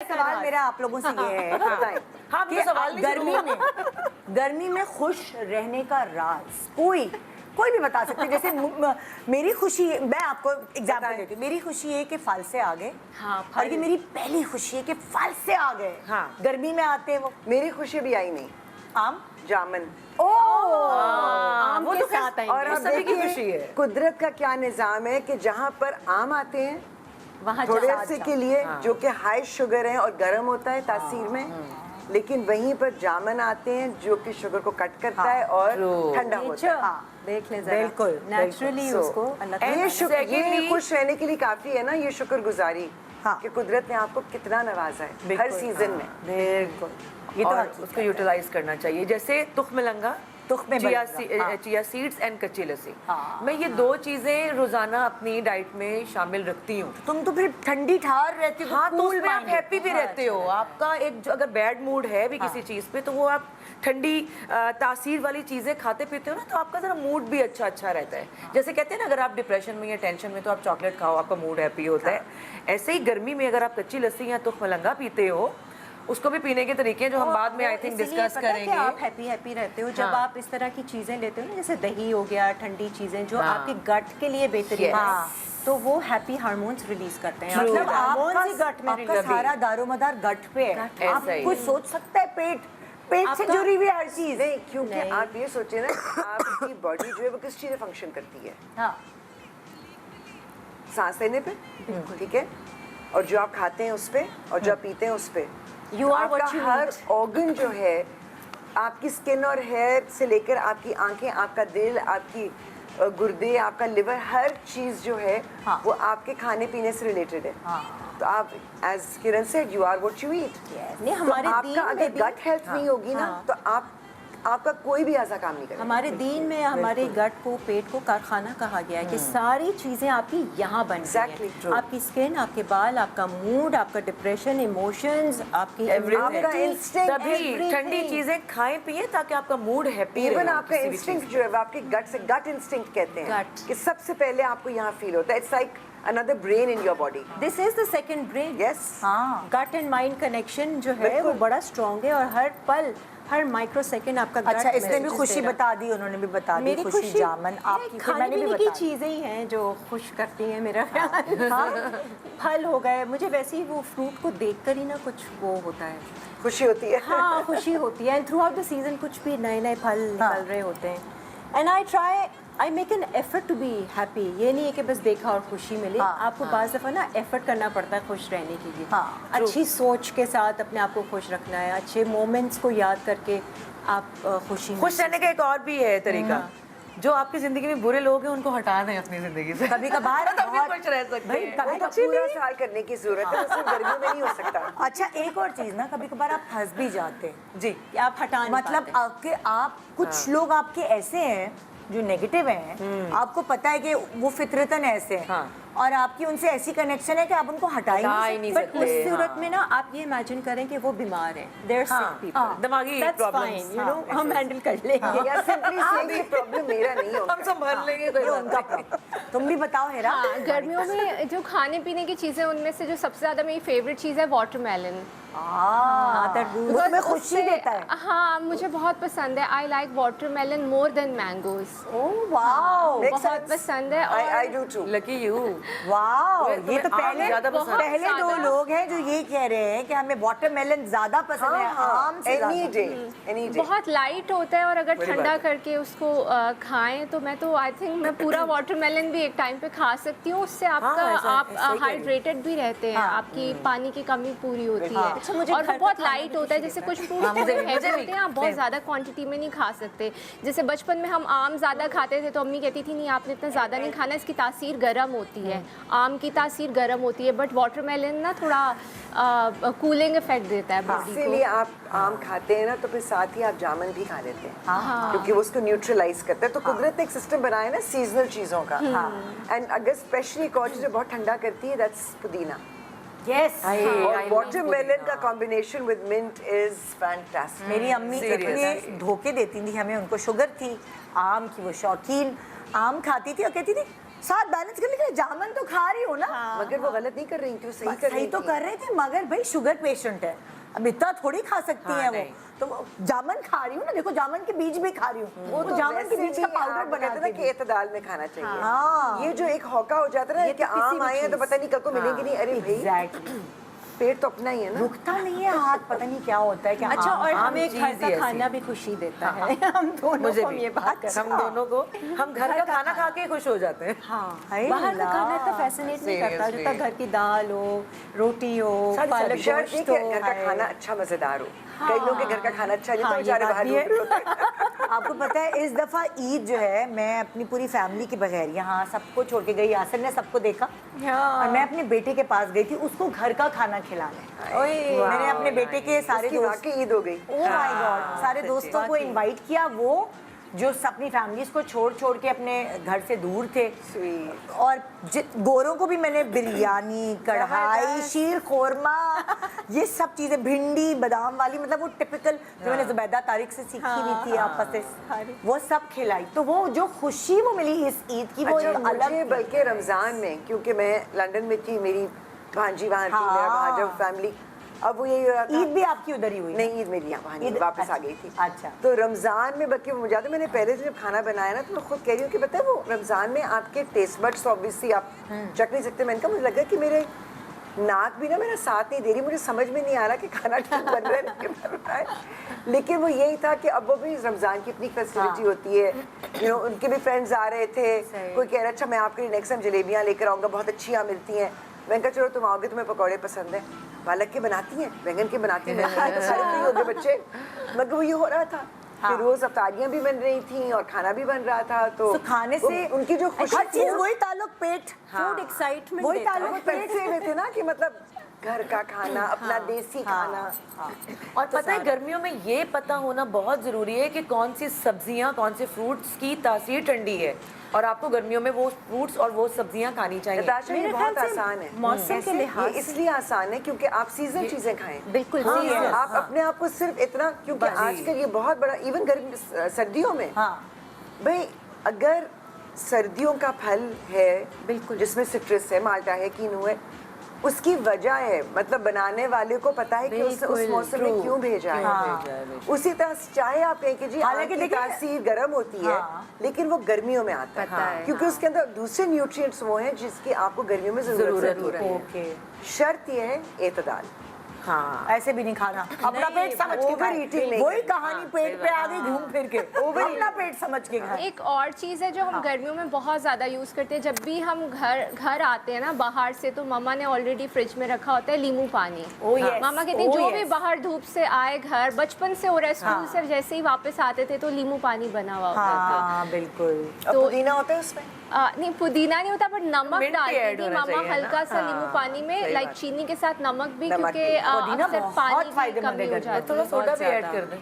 सवाल मेरा आप लोगों से ये है हम कि तो सवाल नहीं गर्मी में खुश रहने का राज कोई भी बता सकते हैं। जैसे मेरी खुशी, मैं आपको एग्जांपल देती हूँ। मेरी खुशी है कि फालसे आ गए। हाँ, और ये मेरी पहली खुशी है कि फालसे आ गए। हाँ। गर्मी में आते हैं वो। मेरी खुशी भी आई नहीं। आम जामन। आम वो के तो साथ आएंगे। और अब सभी की देखिए, खुशी है। कुदरत का क्या निजाम है कि जहाँ पर आम आते हैं वहाँ थोड़े जा- अरसे के लिए, जो कि हाई शुगर है और गर्म होता है तासीर में, लेकिन वहीं पर जामन आते हैं जो कि शुगर को कट करता है और ठंडा होता है। हाँ, देख ले जरा, बिल्कुल, नेचुरली So, उसको अल्लाह ताला ये शुक्र, ये secondly- खुश रहने के लिए काफी है ना, ये शुक्रगुजारी हाँ। कि कुदरत ने आपको कितना नवाजा है हर बिल्कुल, सीजन में। बिल्कुल, ये तो और हकीकत उसको है। यूटिलाइज करना चाहिए। जैसे तुखमलंगा, तुख्मे मलंगा, हाँ। चिया सीड्स एंड कच्ची लस्सी। हाँ, मैं ये दो चीजें रोजाना अपनी डाइट में शामिल रखती हूँ। तुम तो फिर ठंडी ठार रहती हो। हाँ, तो cool उसमें आप minded। हैप्पी भी रहते हो। आपका एक जो अगर बैड मूड है भी किसी चीज़ पे, तो वो आप ठंडी तासीर वाली चीज़ें खाते पीते हो ना, तो आपका ज़रा मूड भी अच्छा रहता है। जैसे कहते हैं ना, अगर आप डिप्रेशन में या टेंशन में तो आप चॉकलेट खाओ, आपका मूड हैप्पी होता है। ऐसे ही गर्मी में अगर आप कच्ची लस्सी या तुखमलंगा पीते हो, उसको भी पीने के तरीके हैं जो हम बाद में आई थिंक इसीलिए डिस्कस पता है कि करेंगे। आप हैप्पी रहते हो जब हाँ। आप इस तरह की चीजें लेते हो ना, जैसे दही हो गया, ठंडी चीजें जो आपके गट के लिए बेहतरीन Yes. है, तो वो हैप्पी हार्मोन्स रिलीज करते हैं। True. मतलब हार्मोन्स ही आपका गट में आपका release- सारा दारोमदार गट पे है। गट आप ऐसा ही कोई है। सोच सकता है पेट से आपका- जुड़ी हुई हर चीज। नहीं, क्योंकि नहीं। आप ये सोचे ना कि आपकी बॉडी जो है वो किस चीज़ में फंक्शन करती है। हाँ, सांस लेने पे, ठीक है, और जो आप खाते हैं उस पे, और जो आप पीते हैं उस पे। You are आपका what you her eat. Organ जो है, आपकी स्किन और हेयर से लेकर आपकी आंखें, आपका दिल, आपकी गुर्दे, आपका लिवर, हर चीज़ जो है हाँ। वो आपके खाने पीने से रिलेटेड है। तो आप, as Kiran said, you are what you eat. नहीं, हमारे तो दीन आपका में अगर भी- गट हेल्थ नहीं होगी ना, तो आपका कोई भी ऐसा काम नहीं करेगा। हमारे दीन में हमारे गट को, पेट को कारखाना कहा गया है कि सारी चीजें आपकी यहाँ बन Exactly, हैं। true. आपकी स्किन, आपके बाल, आपका मूड, आपका डिप्रेशन, इमोशंस, आपकी Everything. आपका instinct, तभी everything. ठंडी चीजें खाएं पिए ताकि आपका मूड हैप्पी रहे। इवन आपका किसी भी इंस्टिंक्ट चीज़ जो है वो आपके गट से, गट इंस्टिंक्ट कहते हैं Gut. कि सबसे पहले आपको यहाँ फील होता है। It's like another brain in your body. This is the second brain. Yes, हाँ। गट एंड माइंड कनेक्शन जो है वो बिल्कुल। बड़ा स्ट्रॉन्ग है और हर पल, हर माइक्रो सेकंड आपका gut अच्छा, इसने भी messages खुशी दे रहा है। बता दी, उन्होंने भी बता दी मेरी खुशी जामन आपकी, फिर खाने मैंने भी पीने की बता दी। चीजें ही हैं जो खुश करती हैं मेरा ख्याल। हाँ, फल हो गए, मुझे वैसे ही वो फ्रूट को देखकर ही ना कुछ वो होता है, खुशी होती है। हाँ खुशी होती है। And throughout the season कुछ भी नए नए फल निकल रहे होते हैं। And I make an effort to be happy. ये नहीं है कि बस देखा और खुशी मिले। आपको बाज़ दफ़ा ना एफर्ट करना पड़ता है खुश रहने के लिए। हाँ, अच्छी सोच के साथ अपने आप को खुश रखना है, अच्छे मोमेंट्स को याद करके आप खुशी खुश रहने का एक और भी है तरीका। जो आपकी जिंदगी में बुरे लोग हैं उनको हटा दें अपनी जिंदगी से। कभी कभार तभी खुश रह सकते भाई, हैं। कभी वो तो पूरा साल करने की जरूरत है, सिर्फ गर्मियों में नहीं हो सकता। अच्छा, एक और चीज ना, कभी कभार आप फंस भी जाते हैं जी। कि आप हटा नहीं मतलब पाते। आपके आप कुछ लोग आपके ऐसे हैं जो नेगेटिव हैं, आपको पता है कि वो फितरतन ऐसे हैं, हाँ। और आपकी उनसे ऐसी कनेक्शन है कि आप उनको हटा ही हटा ही नहीं नहीं सकते। बट उस सकते, सूरत हाँ। में ना आप ये इमेजिन करें कि वो बीमार हैं, देयर हाँ, सिक पीपल, दिमागी problems, यू नो, हाँ, हम हैंडल कर लेंगे। या सिंपली सेइंग कि प्रॉब्लम मेरा नहीं होगा। हम संभाल लेंगे, कोई ये बात उनका नहीं। problem। तुम भी बताओ हेरा। हाँ, गर्मियों में जो खाने पीने की चीज़ें, उनमें से जो सबसे ज़्यादा मेरी फेवरेट चीज़ है वाटरमेलन। हाँ, तरबूज। वो तुम्हें खुशी देता है। हाँ, मुझे बहुत पसंद है। I like watermelon more than mangoes. Oh wow, Makes बहुत sense. पसंद है। I और do too. Lucky you. Wow, तुम्हें ये तो आम पहले ज़्यादा पसंद है? पहले दो ज़्यादा। लोग हैं जो ये कह रहे हैं कि हमें वाटरमेलन ज्यादा पसंद है आम से एनी ज्यादा। Day, any day. बहुत लाइट होता है, और अगर बड़ी ठंडा बात है। करके उसको खाएं तो मैं तो आई थिंक मैं पूरा वाटरमेलन भी एक टाइम पे खा सकती हूँ। उससे आपका आप हाइड्रेटेड भी रहते हैं, आपकी पानी की कमी पूरी होती है। अच्छा, मुझे और घर वो पे बहुत खाने लाइट में होता है। खुशी जैसे देता कुछ फ्रूट मुझे भी, हैवी मुझे भी। होते हैं, आप बहुत ज़्यादा क्वांटिटी में नहीं खा सकते। जैसे बचपन में हम आम ज़्यादा खाते थे तो अम्मी कहती थी नहीं आपने इतना ज़्यादा नहीं खाना, इसकी तासीर गर्म होती है, आम की तासीर गर्म होती है। बट वाटरमेलन ना थोड़ा कूलिंग इफेक्ट देता है बॉडी इसीलिए को। आप आम खाते हैं ना, तो फिर साथ ही आप जामुन भी खा लेते हैं, हाँ। क्योंकि वो उसको न्यूट्रलाइज करता है। तो कुदरत ने एक सिस्टम बनाया है ना सीजनल चीजों का। एंड अगर स्पेशली एक और चीज जो बहुत ठंडा करती है, दैट्स पुदीना। यस, और वाटरमेलन का combination with mint is fantastic. मेरी अम्मी Serious. इतने धोखे देती थी हमें, उनको शुगर थी, आम की वो शौकीन, आम खाती थी और कहती थी साथ बैलेंस कर, लेकिन जामन तो खा रही हो ना। मगर वो गलत नहीं कर रही थी, वो सही कर सही रही तो थी। कर रहे थे, मगर भाई शुगर पेशेंट है, अब इतना थोड़ी खा सकती हाँ, है वो। नहीं। तो वो जामन खा रही हूँ ना, देखो जामन के बीज भी खा रही हूँ, वो तो जामन के वैसे बीज भी का पाउडर आप बना कहते ना के कि एतदाल में खाना चाहिए। हाँ। ये जो एक हौका हो जाता है ना कि आम आए हैं तो पता नहीं कल को मिलेंगे नहीं, अरे भाई एग्जैक्टली, पेट तो अपना ही है ना। रुकता नहीं है हाथ, पता नहीं क्या होता है कि अच्छा, और आम हमें चीज़ घर ही का ऐसी। खाना भी खुशी देता है। हम दोनों मुझे को हम भी। ये बात करते हम दोनों को, हम घर का खाना खा के खुश हो जाते हैं। हाँ, हाय बाहर का अल्लाह। खाना इतना फैसिनेट नहीं करता Seriously। जितना घर की दाल हो, रोटी हो, पालक शर्त ये गोश्त कि हो। घर का खाना अच्छा मजेदार हो। कई लोगों के घर का खाना अच्छा नहीं हाँ, तो ये बेचारे बात बाहर भी है। ढूंढ रहे होते हैं। आपको पता है इस दफा ईद जो है मैं अपनी पूरी फैमिली के बगैर यहाँ सबको छोड़ के गई, यासर ने सबको देखा और मैं अपने बेटे के पास गई थी उसको घर का खाना खिलाने। ओए, मैंने अपने बेटे के सारे उसकी दोस्त, वाकई ईद हो गई। ओह माय गॉड, सारे दोस्तों को इनवाइट किया, वो जो अपनी फैमिलीज को छोड़ छोड़ के अपने घर से दूर थे। Sweet। और गोरों को भी मैंने बिरयानी, कढ़ाई, शीर खोरमा, ये सब चीज़ें, भिंडी बादाम वाली, मतलब वो टिपिकल जो मैंने जुबैदा तारिक से सीखी हुई थी आपस से, वो सब खिलाई। तो वो जो खुशी वो मिली इस ईद की, वो अच्छा, एक अलग मुझे थी। बल्कि रमज़ान में, क्योंकि मैं लंदन में थी, मेरी भांजी वहाँ थी, हाँ। मेरा वहाँ जब फैमिली, अब वो यही हो रहा था। ईद भी आपकी उधर ही हुई? नहीं, ईद मेरी यहाँ वहाँ नहीं, ईद- वापस अच्छा, आ गई थी। अच्छा। तो रमज़ान में बल्कि मुझे याद है मैंने पहले से जब खाना बनाया ना तो मैं खुद कह रही हूँ कि पता है वो रमज़ान में आपके टेस्ट बड्स ऑब्वियसली आप चख नहीं सकते। मैंने कहा मुझे लगा कि मेरे नाक भी ना मेरा साथ नहीं दे रही, मुझे समझ में नहीं आ रहा कि खाना ठीक बन रहा है नहीं बन रहा है। लेकिन वो यही था कि अब वो भी रमज़ान की अपनी फेस्टिविटी होती है, यू नो, उनके भी फ्रेंड्स आ रहे थे, कोई कह रहा अच्छा मैं आपके लिए नेक्स्ट टाइम जलेबियाँ लेकर आऊँगा, बहुत अच्छी यहाँ मिलती हैं। मैंने कहा चलो तुम आओगे, तुम्हें पकौड़े पसंद है, पालक के बनाती हैं, बैंगन के बनाती हैं, तो सारे फ्री हो गए बच्चे। मगर वो ये हो रहा था कि रोज़ अफ्तारियाँ भी बन रही थी और खाना भी बन रहा था, तो खाने से उनकी जो खुशी हर थी चीज़ ना, वही ताल्लुक पेट, फूड एक्साइटमेंट वही देता है। ताल्लुक पेट से में थे ना कि मतलब घर का खाना, अपना देसी खाना। और पता है गर्मियों में ये पता होना बहुत ज़रूरी है कि कौन सी सब्जियां, कौन से फ्रूट्स की तासीर ठंडी है, और आपको गर्मियों में वो फ्रूट्स और वो सब्जियां खानी चाहिए। नताशा, ये मेरे बहुत ख्याल से आसान है। मौसम के कैसे? लिहाज ये इसलिए आसान है क्योंकि आप सीजन चीजें खाएं। बिल्कुल हाँ, season, आप अपने आप को सिर्फ इतना, क्योंकि आजकल ये बहुत बड़ा, इवन गर्मी सर्दियों में, हाँ भाई अगर सर्दियों का फल है बिल्कुल। जिसमें सिट्रस है, माल्टा है, कीनू है, उसकी वजह है, मतलब बनाने वाले को पता है कि उस बिल्कुल, मौसम में true, क्यों भेजा है। हाँ। उसी तरह चाहे आप कहें कि जी हालांकि आम की देखिए- तासीर गर्म होती है, हाँ। लेकिन वो गर्मियों में आता पता है, क्योंकि उसके अंदर दूसरे न्यूट्रिएंट्स वो हैं जिसकी आपको गर्मियों में जरूरत होती है। ओके, शर्त ये है एतदाल। हाँ, ऐसे भी नहीं खाना, अपना पेट समझ के over खाएं। eating नहीं वही करना। कहानी पेट पे आ गई घूम फिर के, अपना पेट समझ के खाएं। एक और चीज़ है जो हम गर्मियों में बहुत ज़्यादा यूज़ करते हैं, जब भी हम घर आते हैं ना बाहर से, तो मम्मा ने ऑलरेडी फ्रिज में रखा होता है नींबू पानी। Oh yes, मामा कहते हैं oh जो भी yes। बाहर धूप से आए घर, बचपन से हो रहा है, स्कूल से जैसे ही वापस आते थे तो नींबू पानी बना हुआ होता था। हाँ बिल्कुल। और तो- पुदीना होता है उसमें। नहीं पुदीना नहीं होता, पर नमक Mint भी डालती add थी होना मामा, चाहिए ना। हल्का सा नींबू पानी में, सही लाइक बात। चीनी के साथ नमक भी, नमक क्योंकि भी। पुदीना अक्सर बहुत पानी की फायदेमंद है कमी हो गर्मियों में। जाती थोड़ा है। सोडा बहुत भी ऐड ज़्यादा। कर दें।